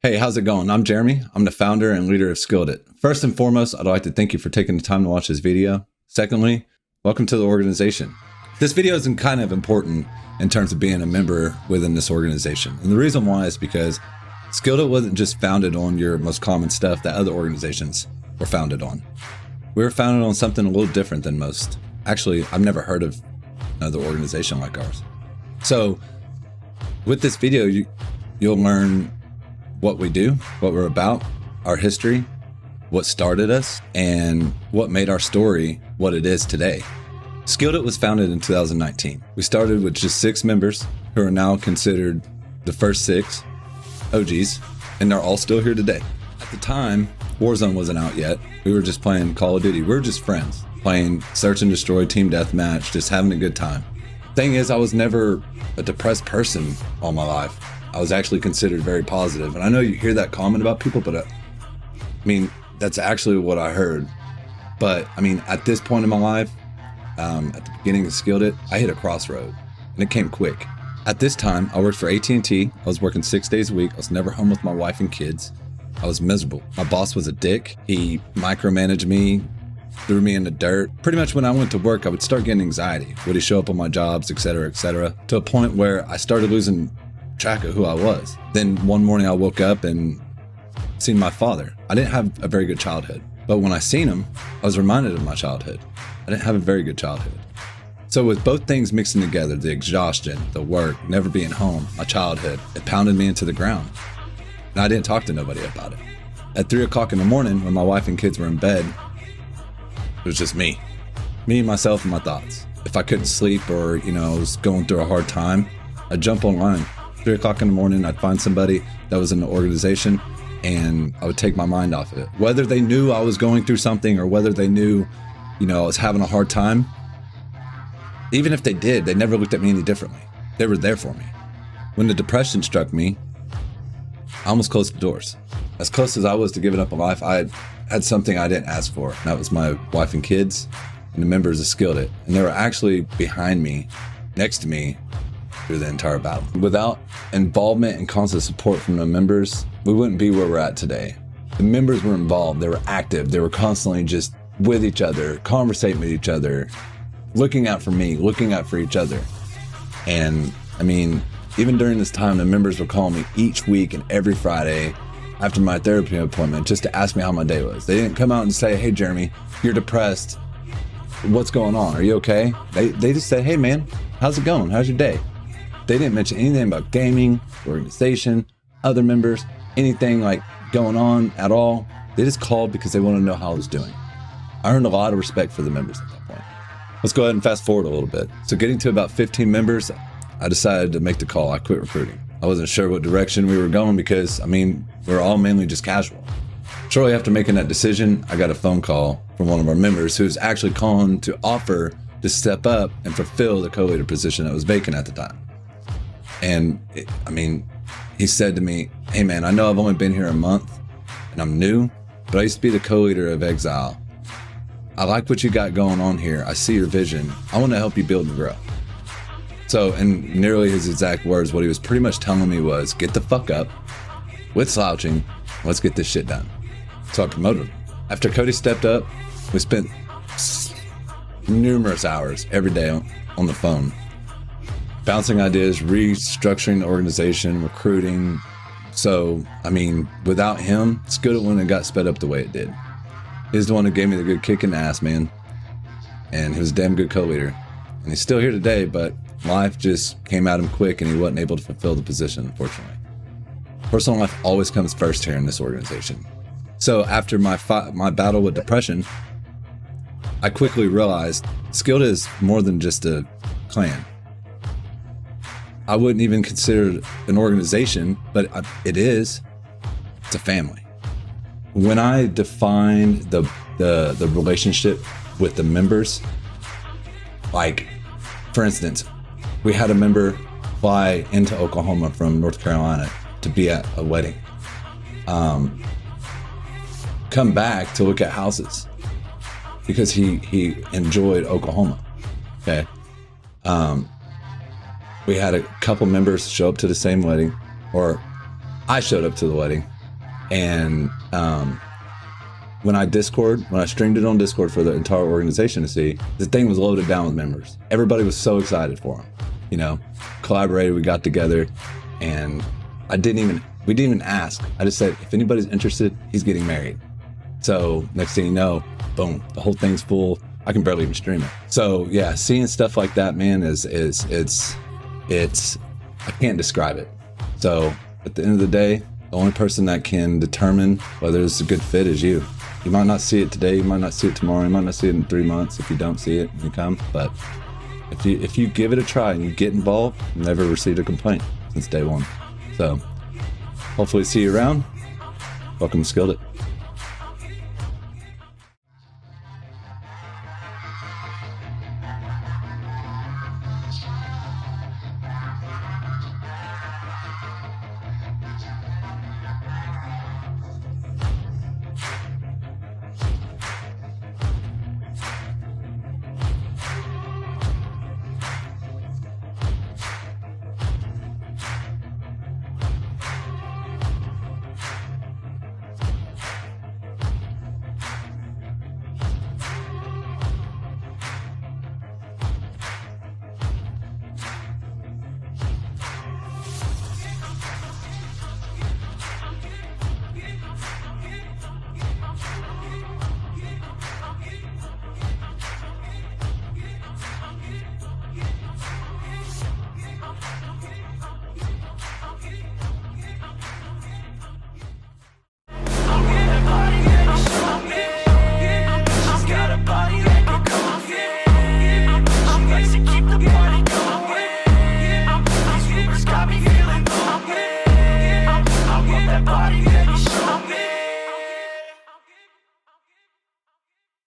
Hey, how's it going? I'm Jeremy. I'm the founder and leader of sKILLed-IT. First and foremost, I'd like to thank you for taking the time to watch this video. Secondly, welcome to the organization. This video is kind of important in terms of being a member within this organization. And the reason why is because sKILLed-IT wasn't just founded on your most common stuff that other organizations were founded on. We were founded on something a little different than most. Actually, I've never heard of another organization like ours. So with this video, you'll learn what we do, what we're about, our history, what started us, and what made our story what it is today. sKILLed-IT was founded in 2019. We started with just 6 members who are now considered the first 6 OGs, and they're all still here today. At the time, Warzone wasn't out yet. We were just playing Call of Duty. We were just friends, playing Search and Destroy, Team Deathmatch, just having a good time. Thing is, I was never a depressed person all my life. I was actually considered very positive. And I know you hear that comment about people, but I mean, that's actually what I heard. But I mean, at this point in my life, at the beginning of sKILLed-IT, I hit a crossroad and it came quick. At this time, I worked for AT&T. I was working 6 days a week. I was never home with my wife and kids. I was miserable. My boss was a dick. He micromanaged me, threw me in the dirt. Pretty much when I went to work, I would start getting anxiety. Would he show up on my jobs, et cetera, to a point where I started losing track of who I was. Then one morning I woke up and seen my father. I didn't have a very good childhood, but when I seen him, I was reminded of my childhood. I didn't have a very good childhood. So with both things mixing together, the exhaustion, the work, never being home, my childhood, it pounded me into the ground. And I didn't talk to nobody about it. At 3 o'clock in the morning, when my wife and kids were in bed, it was just me, myself, and my thoughts. If I couldn't sleep or, I was going through a hard time, I'd jump online. 3 o'clock in the morning, I'd find somebody that was in the organization and I would take my mind off of it. Whether they knew I was going through something or whether they knew, I was having a hard time, even if they did, they never looked at me any differently. They were there for me. When the depression struck me, I almost closed the doors. As close as I was to giving up on life, I had something I didn't ask for. And that was my wife and kids and the members of sKILLed-IT. And they were actually behind me, next to me, through the entire battle. Without involvement and constant support from the members, we wouldn't be where we're at today. The members were involved, they were active, they were constantly just with each other, conversating with each other, looking out for me, looking out for each other. And I mean, even during this time, the members were calling me each week and every Friday after my therapy appointment just to ask me how my day was. They didn't come out and say, "Hey Jeremy, you're depressed. What's going on? Are you okay?" They just said, "Hey man, how's it going? How's your day?" They didn't mention anything about gaming, organization, other members, anything like going on at all. They just called because they wanted to know how I was doing. I earned a lot of respect for the members at that point. Let's go ahead and fast forward a little bit. So getting to about 15 members, I decided to make the call. I quit recruiting. I wasn't sure what direction we were going because, we were all mainly just casual. Shortly after making that decision, I got a phone call from one of our members who was actually calling to offer to step up and fulfill the co-leader position that was vacant at the time. And he said to me, "Hey man, I know I've only been here a month and I'm new, but I used to be the co-leader of Exile. I like what you got going on here. I see your vision. I want to help you build and grow." So, in nearly his exact words, what he was pretty much telling me was, get the fuck up, quit slouching, let's get this shit done. So I promoted him. After Cody stepped up, we spent numerous hours every day on the phone, bouncing ideas, restructuring the organization, recruiting. So, without him, sKILLed-IT wouldn't have got sped up the way it did. He's the one who gave me the good kick in the ass, man. And he was a damn good co-leader. And he's still here today, but life just came at him quick and he wasn't able to fulfill the position, unfortunately. Personal life always comes first here in this organization. So after my battle with depression, I quickly realized sKILLed-IT is more than just a clan. I wouldn't even consider it an organization, but it is. It's a family. When I defined the relationship with the members, like, for instance, we had a member fly into Oklahoma from North Carolina to be at a wedding. Come back to look at houses because he enjoyed Oklahoma. Okay. We had a couple members show up to the same wedding, or I showed up to the wedding, and when I streamed it on Discord for the entire organization to see, the thing was loaded down with members. Everybody was so excited for him, you know, collaborated, we got together, and we didn't even ask. I just said, if anybody's interested, he's getting married. So next thing you know, boom, the whole thing's full. I can barely even stream it. So yeah, seeing stuff like that, man, it's I can't describe it. So at the end of the day, the only person that can determine whether it's a good fit is you. You might not see it today, you might not see it tomorrow, you might not see it in 3 months if you don't see it when you come, but if you give it a try and you get involved, you've never received a complaint since day one. So hopefully see you around. Welcome to Skilled-IT.